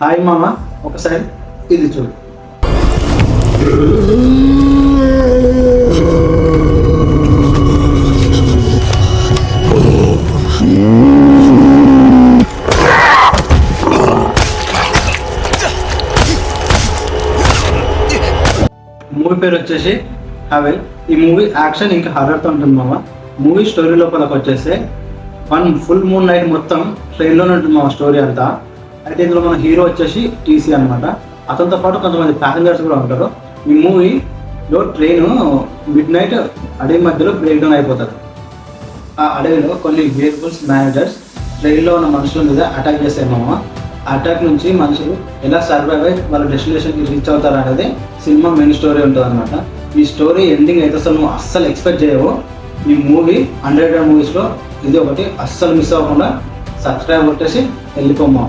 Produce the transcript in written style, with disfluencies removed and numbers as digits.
Hi మామ, ఒకసారి ఇది చూడు. మూవీ పేరు వచ్చేసి హవెల్. ఈ మూవీ యాక్షన్ ఇంకా హర్రర్తో ఉంటుంది మామ. మూవీ స్టోరీ లోపలికి వచ్చేస్తే ఫుల్ మూన్ నైట్ మొత్తం ట్రైన్లోనే ఉంటుంది మామ స్టోరీ అంతా. అయితే ఇందులో మన హీరో వచ్చేసి టీసీ అనమాట. అతనితో పాటు కొంతమంది ప్యాసింజర్స్ కూడా ఉంటారు. ఈ మూవీలో ట్రైన్ మిడ్ నైట్ అడవి మధ్యలో బ్రేక్ డౌన్ అయిపోతుంది. ఆ అడవిలో కొన్ని వెహికల్స్ మేనేజర్స్ ట్రైన్లో ఉన్న మనుషుల మీద అటాక్ చేస్తాయి మామ. ఆ అటాక్ నుంచి మనుషులు ఎలా సర్వైవ్ అయ్యి వాళ్ళ డెస్టినేషన్కి రీచ్ అవుతారు అనేది సినిమా మెయిన్ స్టోరీ ఉంటుంది అనమాట. ఈ స్టోరీ ఎండింగ్ అయితే అసలు నువ్వు అస్సలు ఎక్స్పెక్ట్ చేయవు. ఈ మూవీ 100 మూవీస్లో ఇది ఒకటి. అస్సలు మిస్ అవ్వకుండా సబ్స్క్రైబ్ కొట్టేసి వెళ్ళిపోమ్మా.